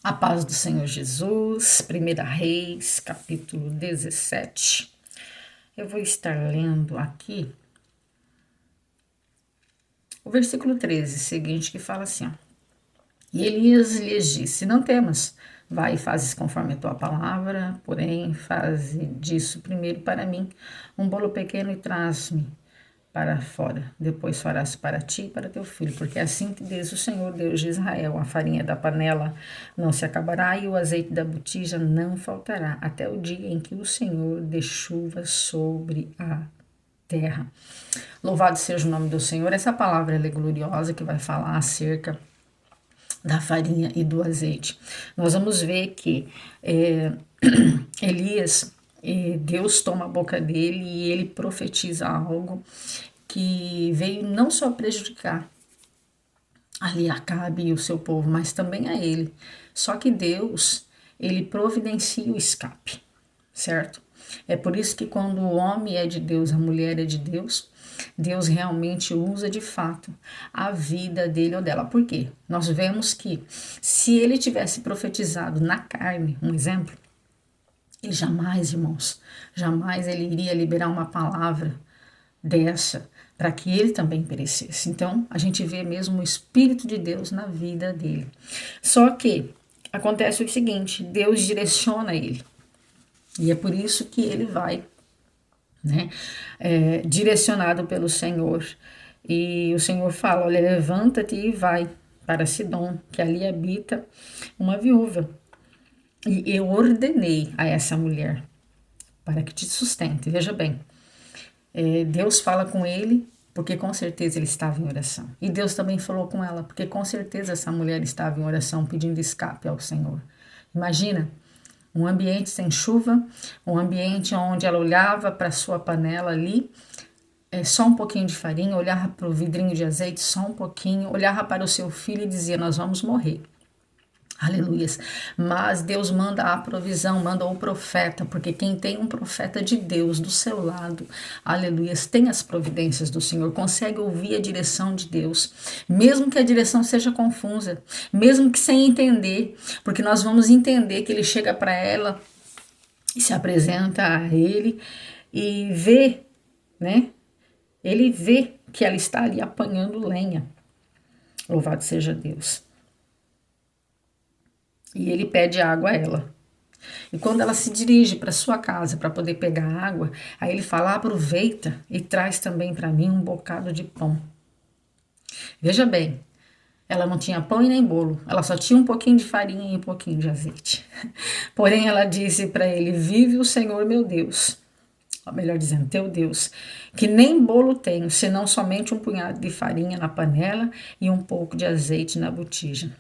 A paz do Senhor Jesus, 1 Reis, capítulo 17. Eu vou estar lendo aqui o versículo 13, seguinte, que fala assim, ó. E Elias lhes disse, não temas, vai e fazes conforme a tua palavra, porém faze disso primeiro para mim um bolo pequeno e traz-me para fora. Depois farás para ti e para teu filho, porque assim que diz o Senhor Deus de Israel, a farinha da panela não se acabará e o azeite da botija não faltará, até o dia em que o Senhor dê chuva sobre a terra. Louvado seja o nome do Senhor. Essa palavra ela é gloriosa, que vai falar acerca da farinha e do azeite. Nós vamos ver que Elias, Deus toma a boca dele e ele profetiza algo que veio não só prejudicar ali Acabe e o seu povo, mas também a ele. Só que Deus, ele providencia o escape, certo? É por isso que quando o homem é de Deus, a mulher é de Deus, Deus realmente usa de fato a vida dele ou dela. Por quê? Nós vemos que se ele tivesse profetizado na carne, um exemplo, ele jamais, irmãos, jamais ele iria liberar uma palavra dessa para que ele também perecesse. Então, a gente vê mesmo o Espírito de Deus na vida dele. Só que acontece o seguinte, Deus direciona ele. E é por isso que ele vai, né, direcionado pelo Senhor. E o Senhor fala, olha, levanta-te e vai para Sidom, que ali habita uma viúva. E eu ordenei a essa mulher para que te sustente. Veja bem, Deus fala com ele, porque com certeza ele estava em oração. E Deus também falou com ela, porque com certeza essa mulher estava em oração, pedindo escape ao Senhor. Imagina, um ambiente sem chuva, um ambiente onde ela olhava para a sua panela ali, só um pouquinho de farinha, olhava para o vidrinho de azeite, só um pouquinho, olhava para o seu filho e dizia, nós vamos morrer. Aleluias. Mas Deus manda a provisão, manda o profeta, porque quem tem um profeta de Deus do seu lado, aleluias, tem as providências do Senhor, consegue ouvir a direção de Deus, mesmo que a direção seja confusa, mesmo que sem entender, porque nós vamos entender que ele chega para ela e se apresenta a ele e vê, né? Ele vê que ela está ali apanhando lenha. Louvado seja Deus. E ele pede água a ela. E quando ela se dirige para sua casa para poder pegar água, aí ele fala, aproveita e traz também para mim um bocado de pão. Veja bem, ela não tinha pão e nem bolo, ela só tinha um pouquinho de farinha e um pouquinho de azeite. Porém ela disse para ele, vive o Senhor meu Deus, ou melhor dizendo, teu Deus, que nem bolo tenho, senão somente um punhado de farinha na panela e um pouco de azeite na botija.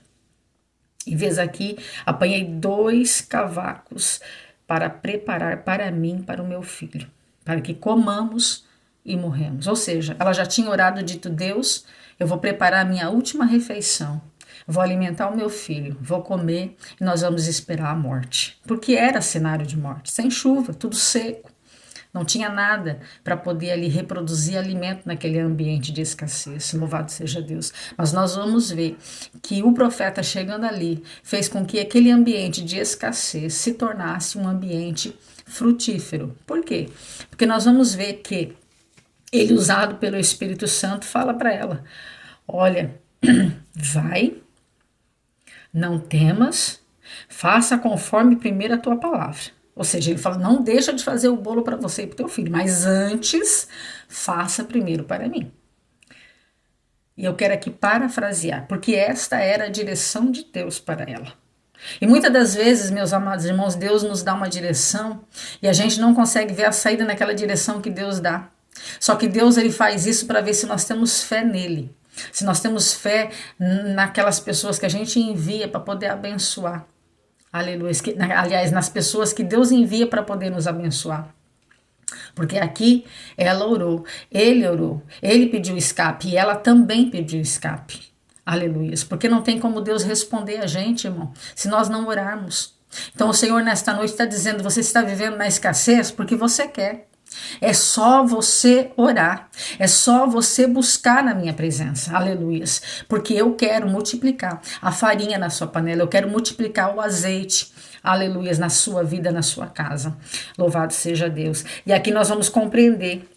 E vês aqui, apanhei 2 cavacos para preparar para mim, para o meu filho, para que comamos e morremos. Ou seja, ela já tinha orado, dito, Deus, eu vou preparar a minha última refeição, vou alimentar o meu filho, vou comer e nós vamos esperar a morte. Porque era cenário de morte, sem chuva, tudo seco. Não tinha nada para poder ali reproduzir alimento naquele ambiente de escassez. Louvado seja Deus. Mas nós vamos ver que o profeta chegando ali fez com que aquele ambiente de escassez se tornasse um ambiente frutífero. Por quê? Porque nós vamos ver que ele, usado pelo Espírito Santo, fala para ela, olha, vai, não temas, faça conforme primeiro a tua palavra. Ou seja, ele fala, não deixa de fazer o bolo para você e para o teu filho, mas antes, faça primeiro para mim. E eu quero aqui parafrasear, porque esta era a direção de Deus para ela. E muitas das vezes, meus amados irmãos, Deus nos dá uma direção e a gente não consegue ver a saída naquela direção que Deus dá. Só que Deus ele faz isso para ver se nós temos fé nele, se nós temos fé naquelas pessoas que a gente envia para poder abençoar. Aleluia. Aliás, nas pessoas que Deus envia para poder nos abençoar. Porque aqui ela orou, ele pediu escape e ela também pediu escape. Aleluia. Porque não tem como Deus responder a gente, irmão, se nós não orarmos. Então o Senhor nesta noite está dizendo, você está vivendo na escassez porque você quer. É só você orar, é só você buscar na minha presença, aleluias, porque eu quero multiplicar a farinha na sua panela, eu quero multiplicar o azeite, aleluias, na sua vida, na sua casa. Louvado seja Deus. E aqui nós vamos compreender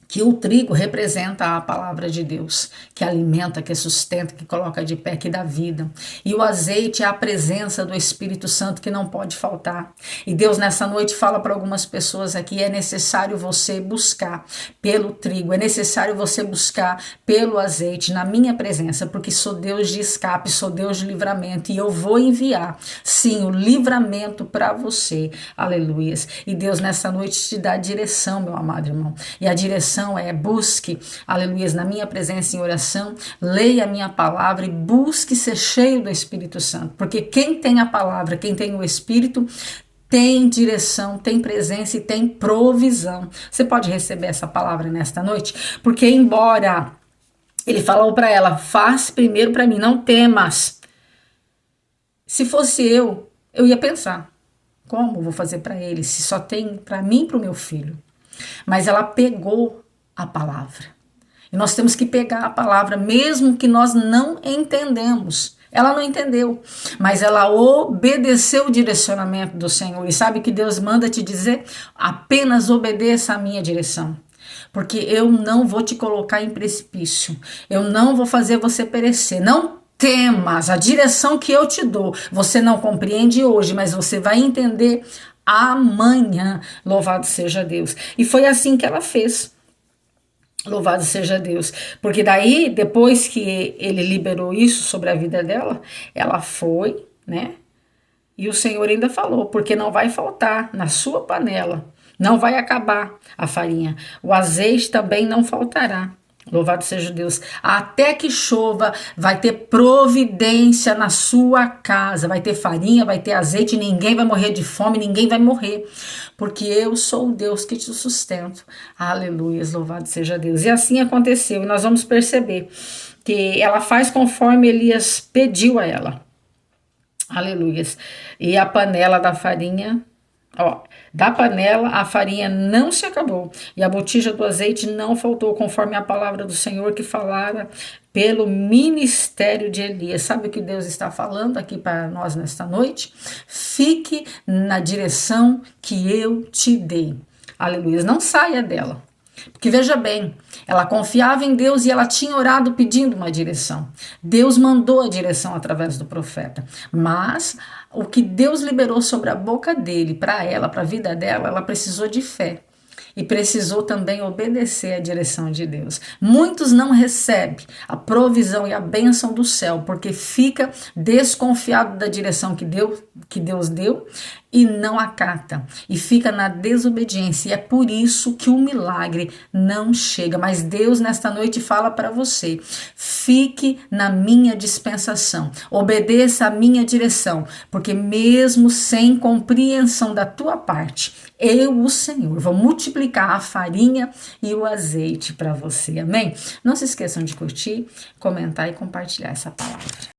que o trigo representa a palavra de Deus, que alimenta, que sustenta, que coloca de pé, que dá vida. E o azeite é a presença do Espírito Santo que não pode faltar. E Deus nessa noite fala para algumas pessoas aqui, é necessário você buscar pelo trigo, é necessário você buscar pelo azeite na minha presença, porque sou Deus de escape, sou Deus de livramento e eu vou enviar, sim, o livramento para você. Aleluias. E Deus nessa noite te dá direção, meu amado irmão. E a direção é busque, aleluia, na minha presença em oração, leia a minha palavra e busque ser cheio do Espírito Santo, porque quem tem a palavra, quem tem o Espírito, tem direção, tem presença e tem provisão. Você pode receber essa palavra nesta noite? Porque embora ele falou para ela, faz primeiro para mim, não temas. Se fosse eu ia pensar, como vou fazer para ele, se só tem para mim e para o meu filho? Mas ela pegou a palavra. E nós temos que pegar a palavra, mesmo que nós não entendemos. Ela não entendeu, mas ela obedeceu o direcionamento do Senhor. E sabe que Deus manda te dizer? Apenas obedeça a minha direção. Porque eu não vou te colocar em precipício. Eu não vou fazer você perecer. Não temas, a direção que eu te dou. Você não compreende hoje, mas você vai entender amanhã. Louvado seja Deus. E foi assim que ela fez. Louvado seja Deus, porque daí, depois que ele liberou isso sobre a vida dela, ela foi, né? E o Senhor ainda falou, porque não vai faltar na sua panela, não vai acabar a farinha, o azeite também não faltará. Louvado seja Deus. Até que chova, vai ter providência na sua casa. Vai ter farinha, vai ter azeite. Ninguém vai morrer de fome, ninguém vai morrer. Porque eu sou o Deus que te sustento. Aleluia, louvado seja Deus. E assim aconteceu. E nós vamos perceber que ela faz conforme Elias pediu a ela. Aleluia. E a panela da farinha... Da panela a farinha não se acabou e a botija do azeite não faltou, conforme a palavra do Senhor que falara pelo ministério de Elias. Sabe o que Deus está falando aqui para nós nesta noite? Fique na direção que eu te dei. Aleluia. Não saia dela. Porque veja bem, ela confiava em Deus e ela tinha orado pedindo uma direção. Deus mandou a direção através do profeta. Mas o que Deus liberou sobre a boca dele, para ela, para a vida dela, ela precisou de fé. E precisou também obedecer à direção de Deus. Muitos não recebem a provisão e a bênção do céu, porque fica desconfiado da direção que Deus deu e não acata. E fica na desobediência. E é por isso que o milagre não chega. Mas Deus nesta noite fala para você, fique na minha dispensação. Obedeça a minha direção, porque mesmo sem compreensão da tua parte, eu, o Senhor, vou multiplicar a farinha e o azeite para você. Amém? Não se esqueçam de curtir, comentar e compartilhar essa palavra.